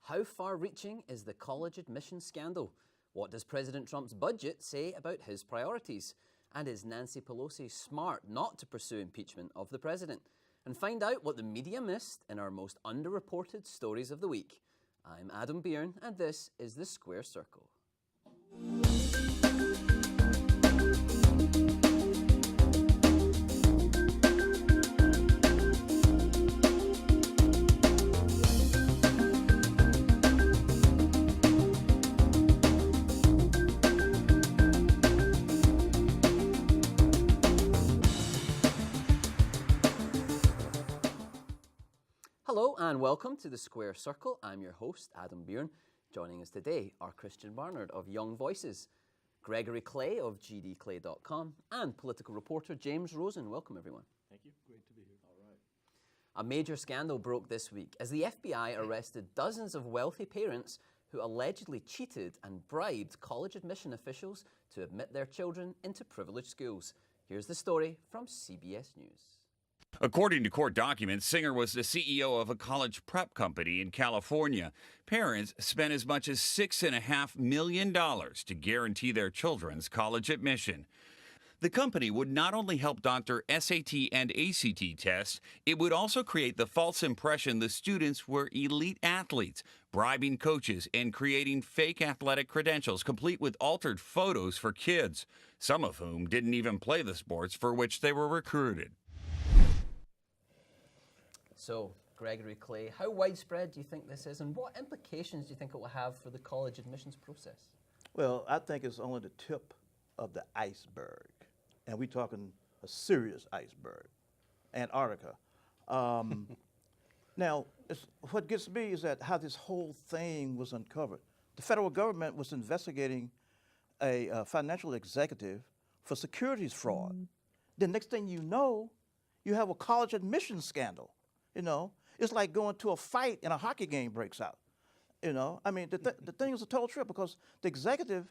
How far-reaching is the college admission scandal? What does President Trump's budget say about his priorities? And is Nancy Pelosi smart not to pursue impeachment of the president? And find out what the media missed in our most underreported stories of the week. I'm Adam Byrne, and this is The Square Circle. Hello and welcome to The Square Circle. I'm your host, Adam Byrne. Joining us today are Christian Barnard of Young Voices, Gregory Clay of gdclay.com, and political reporter James Rosen. Welcome, everyone. Thank you. Great to be here. All right. A major scandal broke this week as the FBI arrested dozens of wealthy parents who allegedly cheated and bribed college admission officials to admit their children into privileged schools. Here's the story from CBS News. According to court documents, Singer was the CEO of a college prep company in California. Parents spent as much as $6.5 million to guarantee their children's college admission. The company would not only help doctor SAT and ACT tests, it would also create the false impression the students were elite athletes, bribing coaches and creating fake athletic credentials complete with altered photos for kids, some of whom didn't even play the sports for which they were recruited. So, Gregory Clay, how widespread do you think this is, and what implications do you think it will have for the college admissions process? Well, I think it's only the tip of the iceberg, and we're talking a serious iceberg, Antarctica. Now, what gets me is that how this whole thing was uncovered. The federal government was investigating a financial executive for securities fraud. The next thing you know, you have a college admissions scandal. You know, it's like going to a fight and a hockey game breaks out. You know, I mean, the thing is a total trip because the executive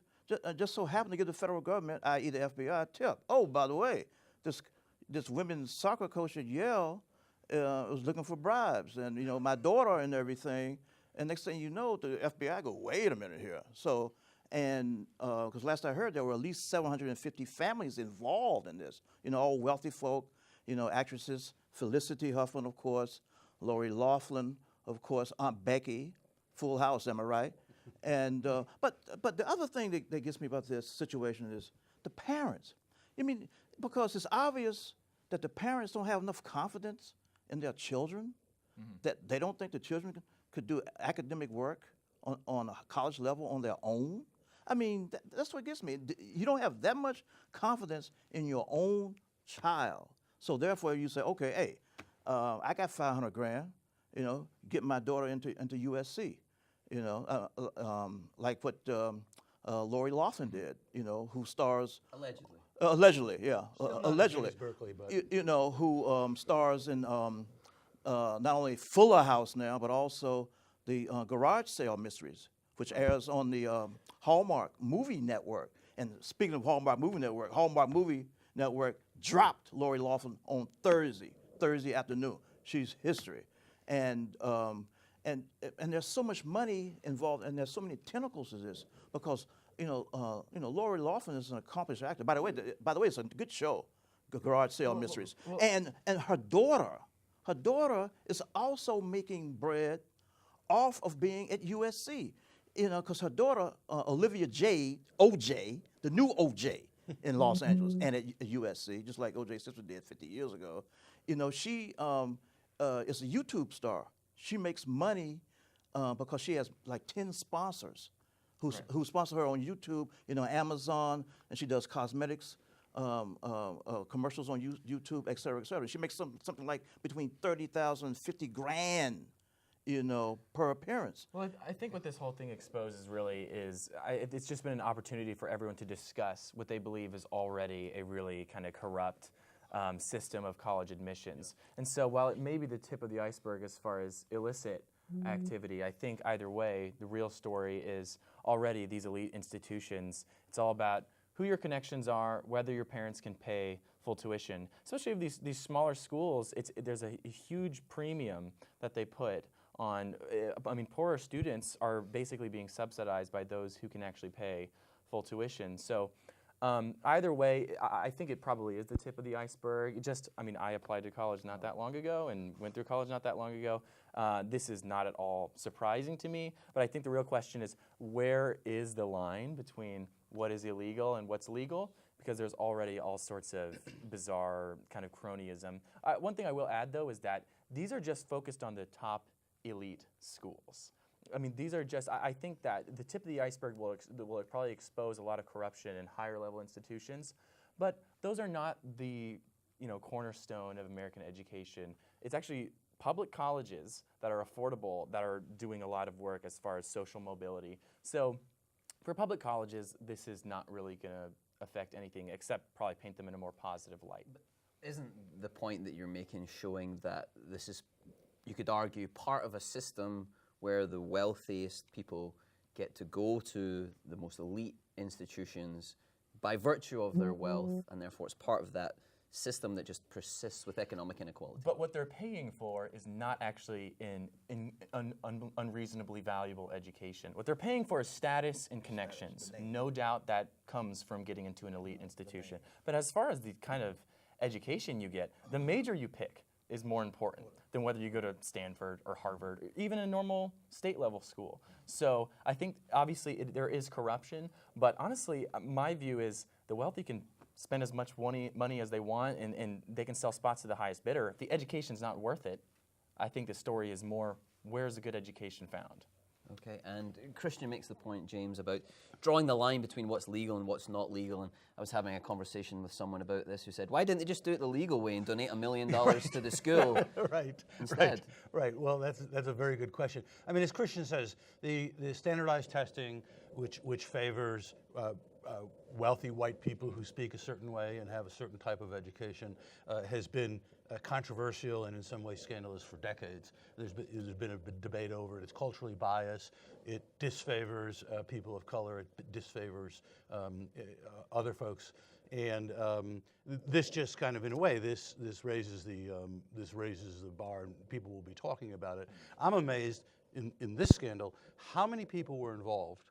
just so happened to give the federal government, i.e. the FBI, a tip. Oh, by the way, this women's soccer coach at Yale was looking for bribes, and, you know, my daughter and everything. And next thing you know, the FBI go, wait a minute here. So, and because last I heard, there were at least 750 families involved in this. You know, all wealthy folk, you know, actresses, Felicity Huffman, of course, Lori Loughlin, of course, Aunt Becky, Full House, am I right? And but the other thing that gets me about this situation is the parents. I mean, because it's obvious that the parents don't have enough confidence in their children, that they don't think the children could do academic work on a college level on their own. I mean, that's what gets me. You don't have that much confidence in your own child. So therefore, you say, okay, hey, I got $500,000, you know, get my daughter into USC, you know, like what Lori Loughlin did, you know, who stars allegedly, yeah, allegedly, Berkeley, but you know, who stars in not only Fuller House now, but also the Garage Sale Mysteries, which airs on the Hallmark Movie Network. And speaking of Hallmark Movie Network dropped Lori Loughlin on Thursday afternoon. She's history, and there's so much money involved, and there's so many tentacles to this because you know Lori Loughlin is an accomplished actor. By the way, it's a good show, Garage Sale Mysteries, and her daughter is also making bread off of being at USC. You know, because her daughter Olivia Jade, OJ, the new OJ. In Los Angeles and at USC, just like O.J. Simpson did 50 years ago. You know, she is a YouTube star. She makes money because she has like 10 sponsors who sponsor her on YouTube, you know, Amazon, and she does cosmetics commercials on YouTube, et cetera, et cetera. She makes something like between $30,000 and $50,000. You know, per appearance. Well, I think what this whole thing exposes really is it's just been an opportunity for everyone to discuss what they believe is already a really kind of corrupt system of college admissions. And so while it may be the tip of the iceberg as far as illicit activity, I think either way, the real story is already these elite institutions. It's all about who your connections are, whether your parents can pay full tuition. Especially if these smaller schools, there's a huge premium that they put on, I mean, poorer students are basically being subsidized by those who can actually pay full tuition. So either way, I think it probably is the tip of the iceberg. I mean, I applied to college not that long ago and went through college not that long ago. This is not at all surprising to me, but I think the real question is, where is the line between what is illegal and what's legal? Because there's already all sorts of bizarre kind of cronyism. One thing I will add, though, is that these are just focused on the top elite schools. I mean, these are just, I think that the tip of the iceberg will probably expose a lot of corruption in higher level institutions, but those are not the cornerstone of American education. It's actually public colleges that are affordable that are doing a lot of work as far as social mobility. So for public colleges, this is not really going to affect anything except probably paint them in a more positive light. But isn't the point that you're making showing that this is, you could argue, part of a system where the wealthiest people get to go to the most elite institutions by virtue of their wealth, and therefore it's part of that system that just persists with economic inequality? But what they're paying for is not actually unreasonably valuable education. What they're paying for is status and connections. No doubt that comes from getting into an elite institution. But as far as the kind of education you get, the major you pick is more important than whether you go to Stanford or Harvard, or even a normal state level school. So I think obviously there is corruption, but honestly, my view is the wealthy can spend as much money as they want, and they can sell spots to the highest bidder. If the education's not worth it, I think the story is more, where's a good education found? Okay, and Christian makes the point, James, about drawing the line between what's legal and what's not legal. And I was having a conversation with someone about this who said, why didn't they just do it the legal way and donate $1 million to the school instead? Right. Well, that's a very good question. I mean, as Christian says, the standardized testing, which favors wealthy white people who speak a certain way and have a certain type of education, has been controversial and in some ways scandalous for decades. There's been a debate over it. It's culturally biased. It disfavors people of color. It disfavors other folks. And this just kind of, in a way, this raises the bar, and people will be talking about it. I'm amazed in this scandal how many people were involved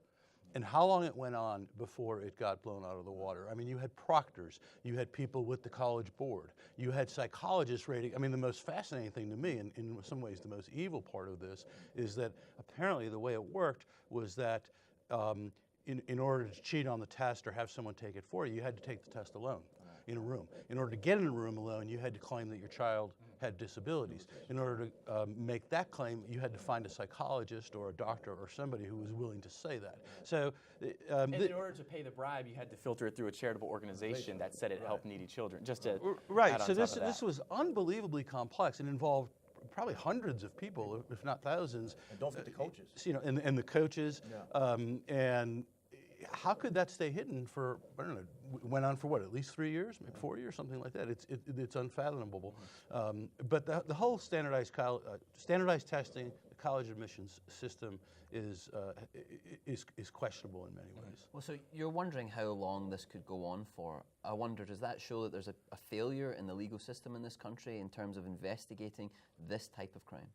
and how long it went on before it got blown out of the water. I mean, you had proctors, you had people with the college board, you had psychologists rating. I mean, the most fascinating thing to me, and in some ways the most evil part of this, is that apparently the way it worked was that in order to cheat on the test or have someone take it for you, you had to take the test alone in a room. In order to get in a room alone, you had to claim that your child had disabilities. In order to make that claim, you had to find a psychologist or a doctor or somebody who was willing to say that. So, and in order to pay the bribe, you had to filter it through a charitable organization that said it helped needy children. Just to right. So this was unbelievably complex and involved probably hundreds of people, if not thousands. And don't forget the coaches. And the coaches. Yeah. And how could that stay hidden for, I don't know, went on for what, at least 3 years, maybe 4 years, something like that. It's unfathomable. But the whole standardized testing, the college admissions system is questionable in many ways. Well, so you're wondering how long this could go on for. I wonder, does that show that there's a failure in the legal system in this country in terms of investigating this type of crime?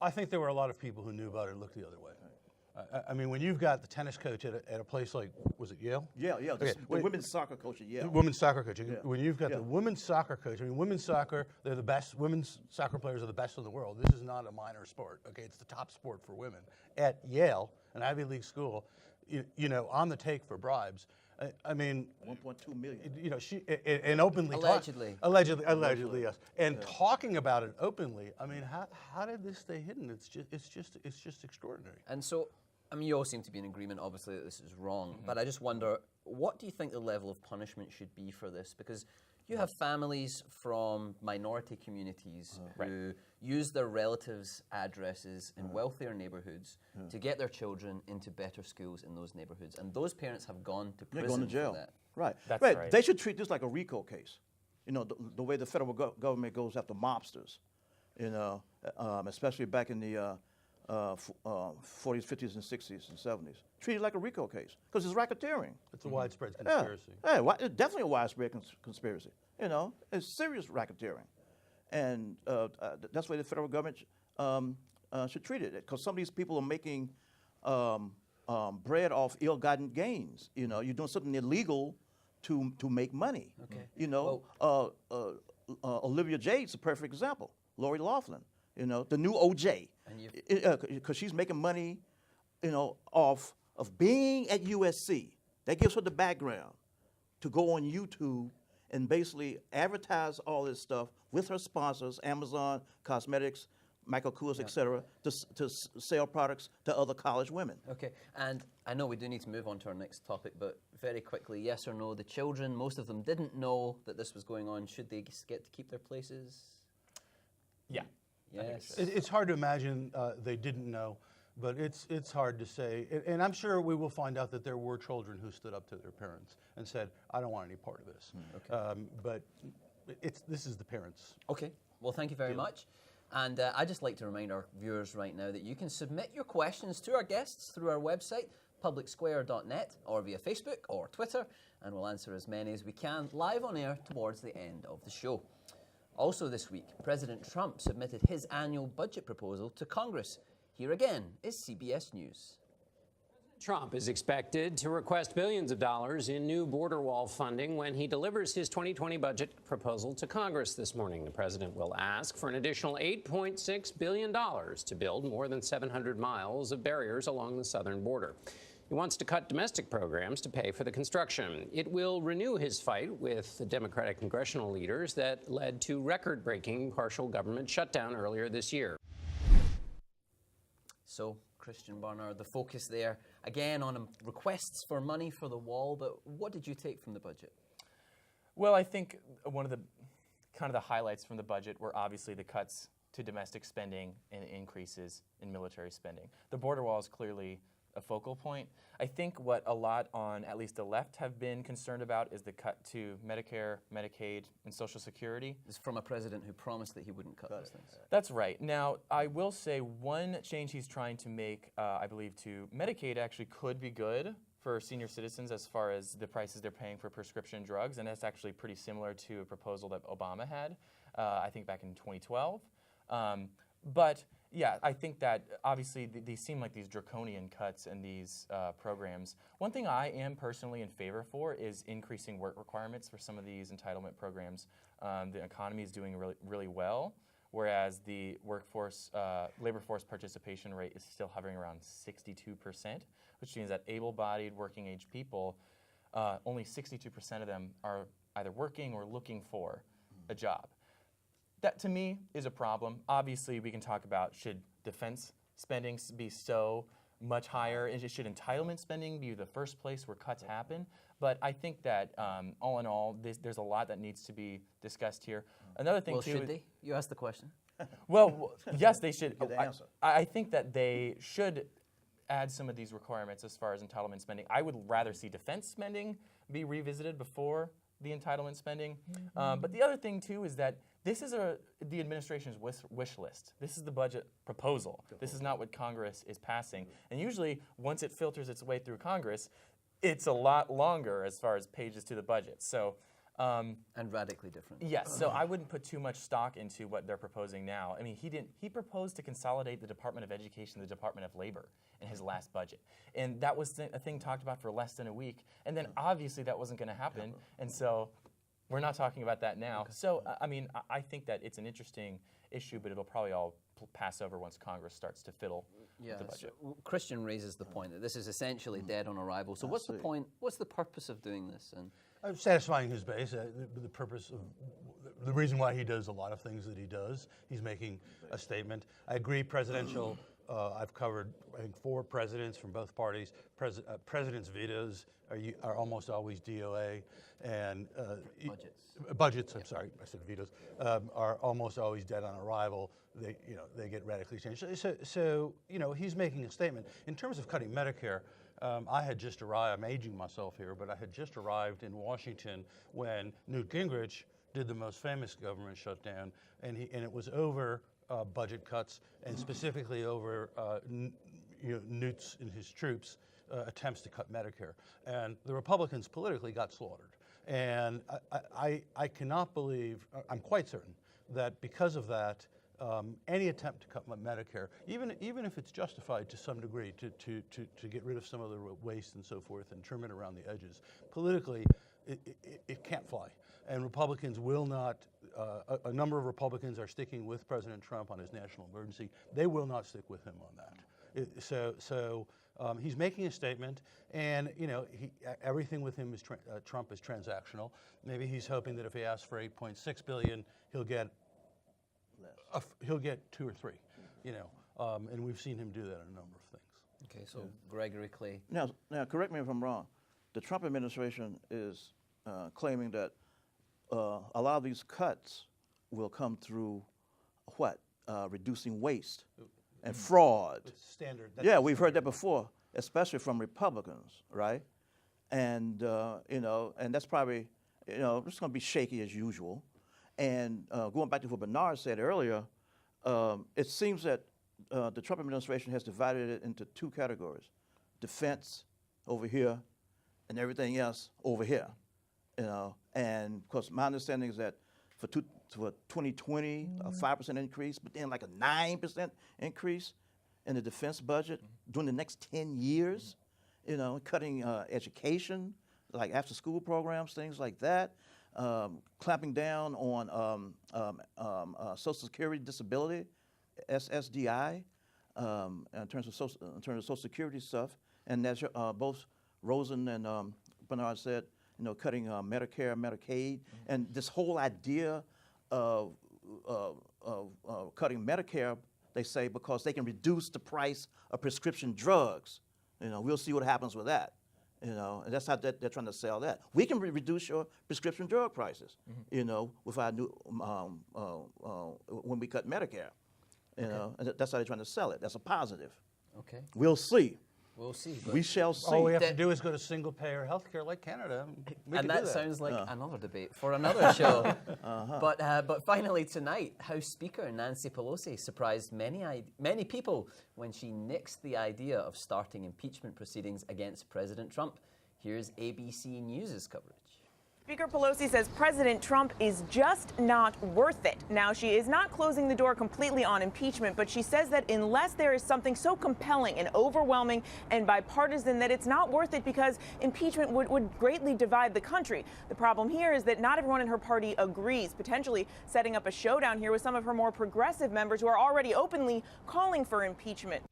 I think there were a lot of people who knew about it and looked the other way. I mean, when you've got the tennis coach at a place like, was it Yale? Yeah. Okay. The women's soccer coach at Yale. Women's soccer coach. Yeah. When you've got the women's soccer coach, I mean, women's soccer, they're the best. Women's soccer players are the best in the world. This is not a minor sport. Okay, it's the top sport for women. At Yale, an Ivy League school, on the take for bribes. I mean, 1.2 million. She and openly allegedly, yes, and talking about it openly. I mean, how did this stay hidden? It's just extraordinary. And so, I mean, you all seem to be in agreement, obviously, that this is wrong. But I just wonder, what do you think the level of punishment should be for this? Because you have families from minority communities who use their relatives' addresses in wealthier neighborhoods to get their children into better schools in those neighborhoods. And those parents have gone to prison They're going to jail. for that. Right. That's right. They should treat this like a RICO case. The way the federal government goes after mobsters, especially back in the 40s, 50s, and 60s, and 70s. Treat it like a RICO case, because it's racketeering. It's a widespread conspiracy. It's definitely a widespread conspiracy. It's serious racketeering. And that's why the federal government should treat it, because some of these people are making bread off ill-gotten gains. You know, you're doing something illegal to make money. Okay. You know, Olivia Jade's a perfect example. Lori Loughlin, you know, the new OJ, because she's making money, you know, off of being at USC. That gives her the background to go on YouTube and basically advertise all this stuff with her sponsors, Amazon, Cosmetics, Michael Kors, et cetera, to sell products to other college women. Okay, and I know we do need to move on to our next topic, but very quickly, yes or no, the children, most of them didn't know that this was going on. Should they get to keep their places? Yeah. Yes. It's hard to imagine they didn't know, but it's hard to say. And I'm sure we will find out that there were children who stood up to their parents and said, I don't want any part of this. Okay. But this is the parents. Okay, well, thank you very much. And I'd just like to remind our viewers right now that you can submit your questions to our guests through our website, publicsquare.net, or via Facebook or Twitter, and we'll answer as many as we can live on air towards the end of the show. Also this week, President Trump submitted his annual budget proposal to Congress. Here again is CBS News. Trump is expected to request billions of dollars in new border wall funding when he delivers his 2020 budget proposal to Congress this morning. The president will ask for an additional $8.6 billion to build more than 700 miles of barriers along the southern border. He wants to cut domestic programs to pay for the construction. It will renew his fight with the Democratic congressional leaders that led to record-breaking partial government shutdown earlier this year. So, Christian Barnard, the focus there, again, on requests for money for the wall, but what did you take from the budget? Well, I think one of the the highlights from the budget were obviously the cuts to domestic spending and increases in military spending. The border wall is clearly a focal point. I think what a lot on at least the left have been concerned about is the cut to Medicare, Medicaid, and Social Security. It's from a president who promised that he wouldn't cut those things. That's right. Now, I will say one change he's trying to make, I believe, to Medicaid actually could be good for senior citizens as far as the prices they're paying for prescription drugs, and that's actually pretty similar to a proposal that Obama had, I think back in 2012. But yeah, I think that obviously they seem like these draconian cuts in these programs. One thing I am personally in favor for is increasing work requirements for some of these entitlement programs. The economy is doing really well, whereas the workforce, labor force participation rate is still hovering around 62%, which means that able-bodied working-age people, only 62% of them are either working or looking for a job. That, to me, is a problem. Obviously, we can talk about should defense spending be so much higher, and should entitlement spending be the first place where cuts happen. But I think that, all in all, there's a lot that needs to be discussed here. Another thing, too. Well, should they? You asked the question. Well, yes, they should. Get the answer. I think that they should add some of these requirements as far as entitlement spending. I would rather see defense spending be revisited before the entitlement spending. But the other thing, too, is that this is the administration's wish list. This is the budget proposal. This is not what Congress is passing. And usually, once it filters its way through Congress, it's a lot longer as far as pages to the budget. So, and radically different. yes, so I wouldn't put too much stock into what they're proposing now. I mean, he proposed to consolidate the Department of Education and the Department of Labor in his last budget. And that was a thing talked about for less than a week. And then obviously that wasn't going to happen. And so we're not talking about that now. So, I mean, I think that it's an interesting issue, but it'll probably all pass over once Congress starts to fiddle with the budget. So Christian raises the point that this is essentially dead on arrival. So what's the point? What's the purpose of doing this? And Satisfying his base. The purpose of the reason why he does a lot of things that he does. He's making a statement. I agree. Presidential. I've covered, I think, 4 presidents from both parties. Presidents' vetoes are almost always DOA, and budgets. I'm sorry, I said vetoes. Are almost always dead on arrival. They get radically changed. So he's making a statement in terms of cutting Medicare. I had just arrived. I'm aging myself here, but I had just arrived in Washington when Newt Gingrich did the most famous government shutdown, and it was over budget cuts, and specifically over Newt's and his troops' attempts to cut Medicare. And the Republicans politically got slaughtered. And I cannot believe, I'm quite certain, that because of that, any attempt to cut Medicare, even if it's justified to some degree, to get rid of some of the waste and so forth and trim it around the edges, politically, it can't fly. And Republicans will not, a number of Republicans are sticking with President Trump on his national emergency. They will not stick with him on that. He's making a statement, and everything with him is Trump is transactional. Maybe he's hoping that if he asks for $8.6 billion, he'll get 2 or 3. And we've seen him do that in a number of things. Okay, so Gregory Clay. Now, correct me if I'm wrong. The Trump administration is claiming that a lot of these cuts will come through what? Reducing waste and fraud. It's standard. Yeah, we've heard that before, especially from Republicans, right? And and that's probably it's going to be shaky as usual. And going back to what Bernard said earlier, it seems that the Trump administration has divided it into 2 categories: defense over here, and everything else over here. And of course, my understanding is that for 2020, a 5% increase, but then like a 9% increase in the defense budget during the next 10 years. Cutting education, like after-school programs, things like that. Clamping down on Social Security disability, SSDI, in terms of Social Security stuff, and as both Rosen and Bernard said, cutting Medicare, Medicaid, and this whole idea of cutting Medicare, they say, because they can reduce the price of prescription drugs. We'll see what happens with that. And that's how they're trying to sell that. We can reduce your prescription drug prices, with our new, when we cut Medicare. And that's how they're trying to sell it. That's a positive. Okay. We'll see. We'll see. We shall see. All we have to do is go to single-payer healthcare like Canada. And that sounds like another debate for another show. But finally tonight, House Speaker Nancy Pelosi surprised many people when she nixed the idea of starting impeachment proceedings against President Trump. Here's ABC News' coverage. Speaker Pelosi says President Trump is just not worth it. Now, she is not closing the door completely on impeachment, but she says that unless there is something so compelling and overwhelming and bipartisan that it's not worth it because impeachment would greatly divide the country. The problem here is that not everyone in her party agrees, potentially setting up a showdown here with some of her more progressive members who are already openly calling for impeachment.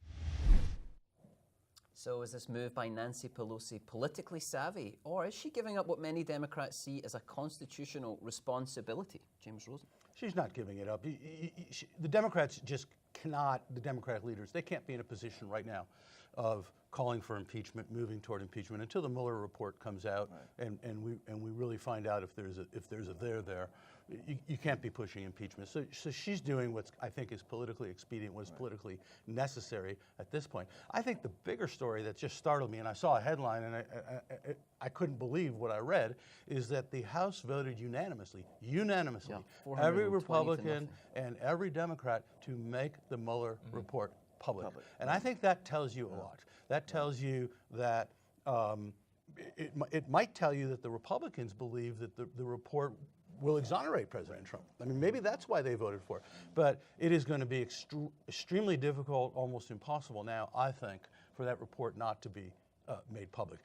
So is this move by Nancy Pelosi politically savvy, or is she giving up what many Democrats see as a constitutional responsibility? James Rosen. She's not giving it up. The Democrats just cannot, the Democratic leaders, they can't be in a position right now of calling for impeachment, moving toward impeachment until the Mueller report comes out, right. and we really find out if there's a there. You can't be pushing impeachment. So she's doing what I think is politically expedient, what's politically necessary at this point. I think the bigger story that just startled me, and I saw a headline and I couldn't believe what I read, is that the House voted unanimously, every Republican and every Democrat to make the Mueller report public. And I think that tells you a lot. That tells you that it might tell you that the Republicans believe that the report will exonerate President Trump. I mean, maybe that's why they voted for it. But it is going to be extremely difficult, almost impossible now, I think, for that report not to be made public.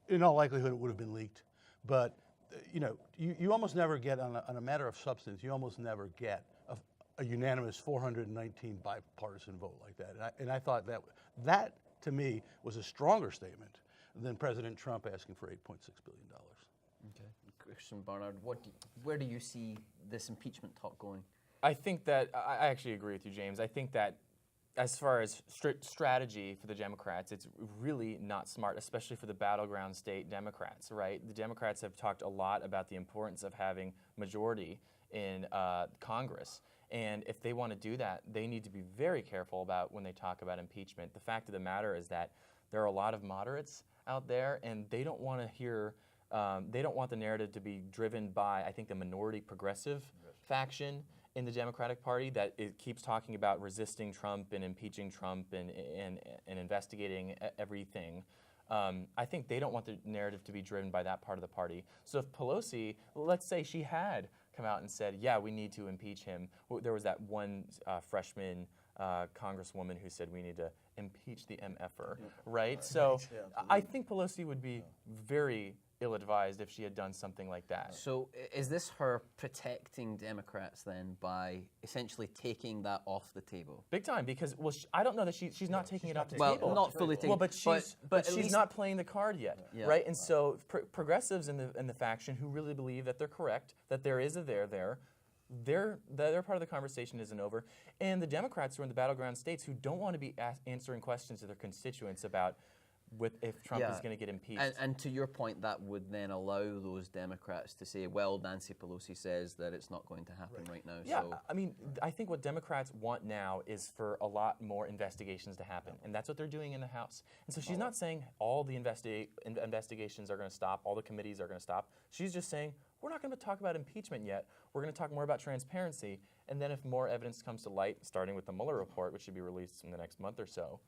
In all likelihood, it would have been leaked. But, you almost never get, on a matter of substance, you almost never get a unanimous 419 bipartisan vote like that. And I thought that, to me, was a stronger statement than President Trump asking for $8.6 billion. Okay. Christian Barnard, where do you see this impeachment talk going? I think that, I actually agree with you, James. I think that as far as strategy for the Democrats, it's really not smart, especially for the battleground state Democrats, right? The Democrats have talked a lot about the importance of having majority in Congress. And if they want to do that, they need to be very careful about when they talk about impeachment. The fact of the matter is that there are a lot of moderates out there, and they don't want to hear they don't want the narrative to be driven by, I think, the minority progressive faction in the Democratic Party that it keeps talking about resisting Trump and impeaching Trump and investigating everything. I think they don't want the narrative to be driven by that part of the party. So if Pelosi, let's say she had come out and said, yeah, we need to impeach him. There was that one freshman congresswoman who said we need to impeach the MFer, right? So I think Pelosi would be very ill-advised if she had done something like that. So is this her protecting Democrats then by essentially taking that off the table? Big time, because I don't know that she's not taking it off the Well, table. not fully taking. Well, but at she's least not playing the card yet, Yeah. right? And so progressives in the faction who really believe that they're correct, that there is a there, their part of the conversation isn't over, and the Democrats who are in the battleground states who don't want to be answering questions to their constituents about if Trump is going to get impeached. And to your point, that would then allow those Democrats to say, well, Nancy Pelosi says that it's not going to happen right now. Yeah, So I mean, I think what Democrats want now is for a lot more investigations to happen, and that's what they're doing in the House. And so she's not saying all the investigations are going to stop, all the committees are going to stop. She's just saying, we're not going to talk about impeachment yet. We're going to talk more about transparency, and then if more evidence comes to light, starting with the Mueller report, which should be released in the next month or so,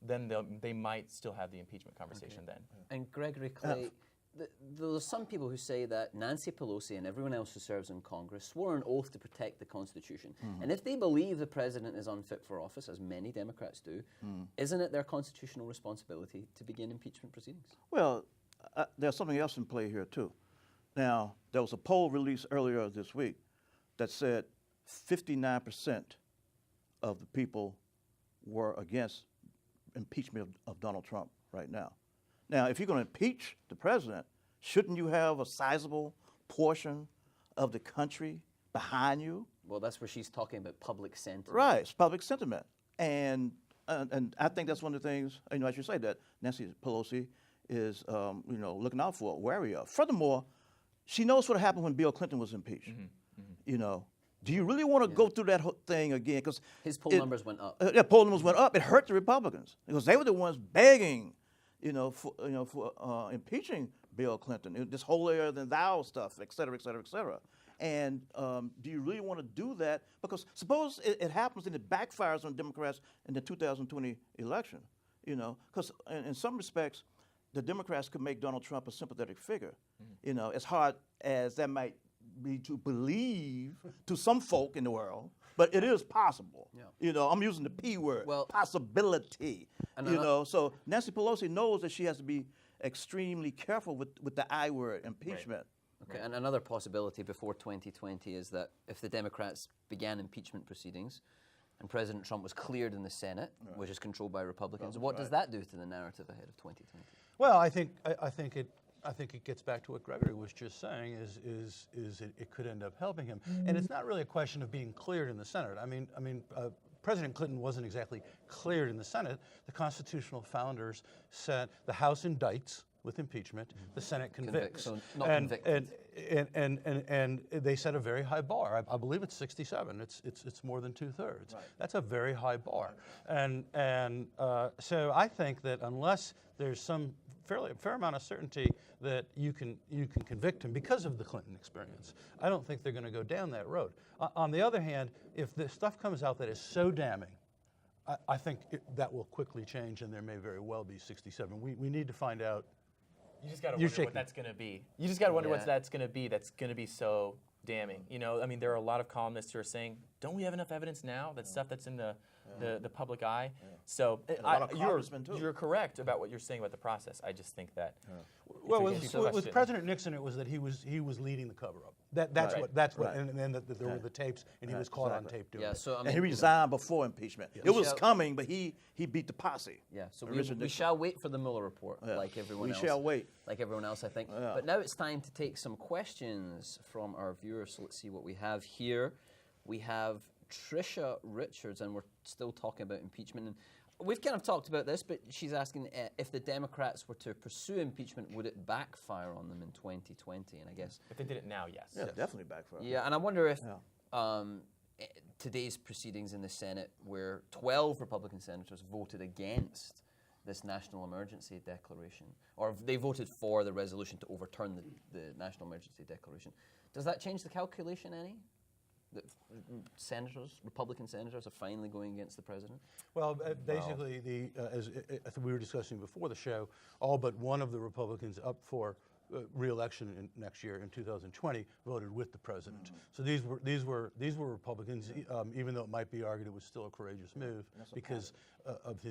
then they might still have the impeachment conversation then. And Gregory Clay, there's some people who say that Nancy Pelosi and everyone else who serves in Congress swore an oath to protect the Constitution. And if they believe the president is unfit for office, as many Democrats do, isn't it their constitutional responsibility to begin impeachment proceedings? Well, there's something else in play here, too. Now, there was a poll released earlier this week that said 59% of the people were against impeachment of Donald Trump right now. Now, if you're going to impeach the president, shouldn't you have a sizable portion of the country behind you? Well, that's where she's talking about public sentiment. Right, it's public sentiment. And I think that's one of the things, as you say, that Nancy Pelosi is, looking out for, wary of. Furthermore, she knows what happened when Bill Clinton was impeached. Do you really want to go through that whole thing again? Because his poll numbers went up. Poll numbers went up. It hurt the Republicans because they were the ones begging, for impeaching Bill Clinton. This holier than thou stuff, et cetera, et cetera, et cetera. And do you really want to do that? Because suppose it happens and it backfires on Democrats in the 2020 election. Because in some respects, the Democrats could make Donald Trump a sympathetic figure. As hard as that might be to believe to some folk in the world, but it is possible. I'm using the P word, possibility. So Nancy Pelosi knows that she has to be extremely careful with the I word, impeachment. Okay, and another possibility before 2020 is that if the Democrats began impeachment proceedings and President Trump was cleared in the Senate, which is controlled by Republicans, what does that do to the narrative ahead of 2020? Well, I think it gets back to what Gregory was just saying. It could end up helping him, and it's not really a question of being cleared in the Senate. I mean, President Clinton wasn't exactly cleared in the Senate. The constitutional founders said the House indicts with impeachment, the Senate convicts. So not convicted. And they set a very high bar. I believe it's 67. It's more than 2/3. Right. That's a very high bar. And so I think that unless there's some fair amount of certainty that you can convict him because of the Clinton experience, I don't think they're going to go down that road. On the other hand, if the stuff comes out that is so damning, I think that will quickly change, and there may very well be 67. We need to find out. You just got to wonder what that's going to be. You just got to wonder what that's going to be. That's going to be so damning. There are a lot of columnists who are saying, "Don't we have enough evidence now? That stuff that's in the public eye." So you're correct about what you're saying about the process. I just think that. Well, with President Nixon, it was that he was leading the cover-up. That's what. And then there were the tapes, and he was caught on tape doing it. So and he resigned before impeachment. It was coming, but he beat the posse. Yeah. So we shall wait for the Mueller report, like everyone else. We shall wait, like everyone else, I think. Yeah. But now it's time to take some questions from our viewers. So let's see what we have here. We have Trisha Richards, and we're still talking about impeachment. And we've kind of talked about this, but she's asking if the Democrats were to pursue impeachment, would it backfire on them in 2020? And I guess if they did it now, yes. Yeah, definitely backfire. Yeah, and I wonder if today's proceedings in the Senate, where 12 Republican senators voted against this national emergency declaration, or they voted for the resolution to overturn the national emergency declaration, does that change the calculation any? That Republican senators are finally going against the president? Well, basically, as we were discussing before the show, all but one of the Republicans up for re-election next year in 2020 voted with the president. So these were Republicans, even though it might be argued it was still a courageous move because of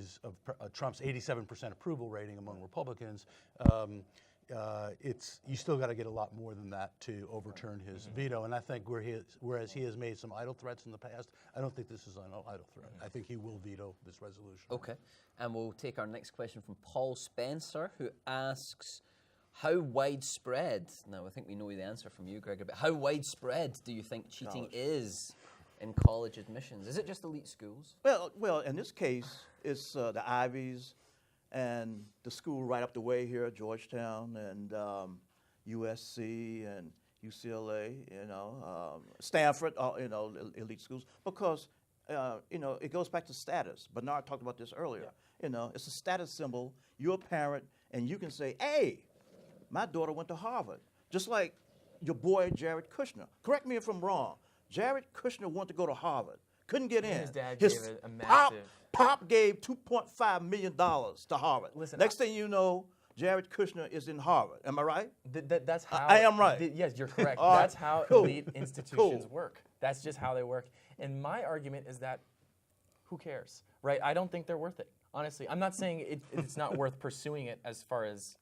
Trump's 87% approval rating among Republicans. You still got to get a lot more than that to overturn his veto. And I think whereas he has made some idle threats in the past, I don't think this is an idle threat. I think he will veto this resolution. Okay. And we'll take our next question from Paul Spencer, who asks, how widespread, now I think we know the answer from you, Gregory, but how widespread do you think cheating is in college admissions? Is it just elite schools? Well, in this case, it's the Ivies and the school right up the way here, Georgetown and USC and UCLA, Stanford, elite schools, because, it goes back to status. Bernard talked about this earlier. Yeah. It's a status symbol. You're a parent, and you can say, hey, my daughter went to Harvard, just like your boy Jared Kushner. Correct me if I'm wrong. Jared Kushner wanted to go to Harvard, couldn't get in. His dad gave it a massive... Pop gave $2.5 million to Harvard. Listen, next thing you know, Jared Kushner is in Harvard. Am I right? That's how... I am right. Yes, you're correct. All that's right. how Cool. elite institutions work. That's just how they work. And my argument is that who cares, right? I don't think they're worth it, honestly. I'm not saying it's not worth pursuing it as far as,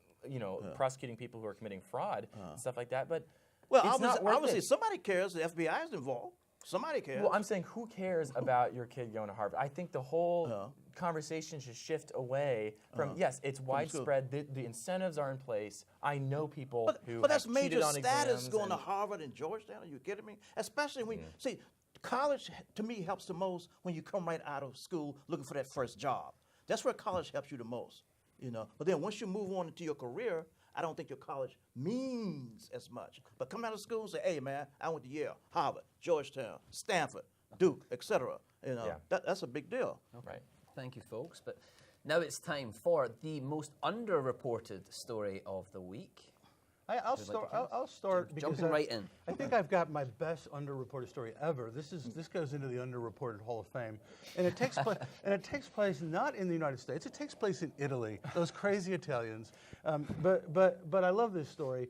prosecuting people who are committing fraud and stuff like that, but it's not worth obviously it. somebody cares. The FBI is involved. Somebody cares. Well, I'm saying who cares about your kid going to Harvard? I think the whole conversation should shift away from, yes, it's widespread. The incentives are in place. I know people who But that's have major cheated on status exams going to and- Harvard and Georgetown. Are you kidding me? Especially when, see, college to me helps the most when you come right out of school looking for that first job. That's where college helps you the most, But then once you move on into your career, I don't think your college means as much. But come out of school and say, hey, man, I went to Yale, Harvard, Georgetown, Stanford, Duke, etc. That's a big deal. Right. Thank you, folks. But now it's time for the most underreported story of the week. I'll start because Jumping right in. I think I've got my best underreported story ever. This goes into the underreported Hall of Fame, and it takes place not in the United States. It takes place in Italy. Those crazy Italians. But I love this story.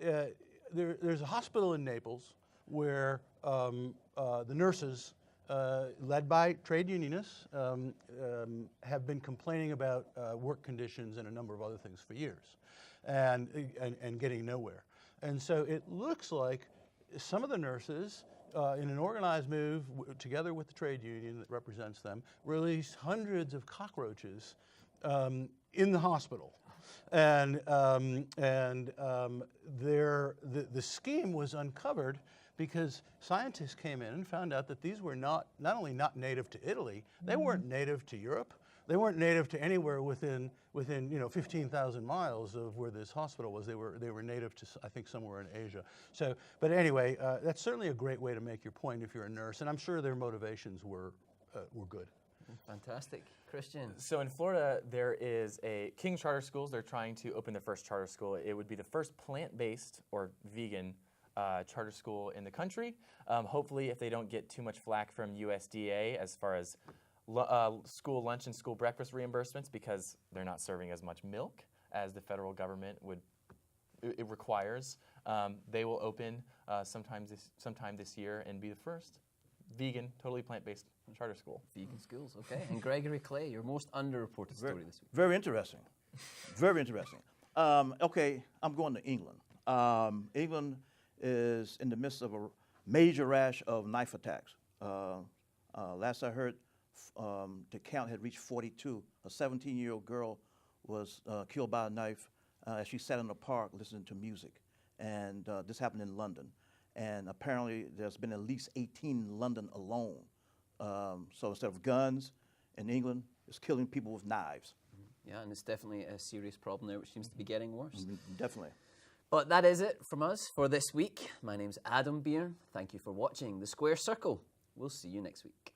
There's a hospital in Naples where the nurses, led by trade unionists, have been complaining about work conditions and a number of other things for years. And getting nowhere. And so it looks like some of the nurses, in an organized move, together with the trade union that represents them, released hundreds of cockroaches in the hospital. And the scheme was uncovered because scientists came in and found out that these were not only not native to Italy, they weren't native to Europe. They weren't native to anywhere within 15,000 miles of where this hospital was. They were native to, I think, somewhere in Asia. So, but anyway, that's certainly a great way to make your point if you're a nurse, and I'm sure their motivations were good. Fantastic. Christian. So in Florida, there is a King Charter Schools. They're trying to open their first charter school. It would be the first plant-based or vegan charter school in the country. Hopefully, if they don't get too much flack from USDA as far as school lunch and school breakfast reimbursements, because they're not serving as much milk as the federal government it requires. They will open sometime this year and be the first vegan, totally plant-based charter school. Vegan schools, okay. And Gregory Clay, your most underreported story this week. Very interesting. Very interesting. Okay, I'm going to England. England is in the midst of a major rash of knife attacks. Last I heard, the count had reached 42. A 17-year-old girl was killed by a knife as she sat in a park listening to music. And this happened in London. And apparently there's been at least 18 in London alone. So instead of guns in England, it's killing people with knives. Yeah, and it's definitely a serious problem there, which seems to be getting worse. Definitely. But that is it from us for this week. My name's Adam Byrne. Thank you for watching The Square Circle. We'll see you next week.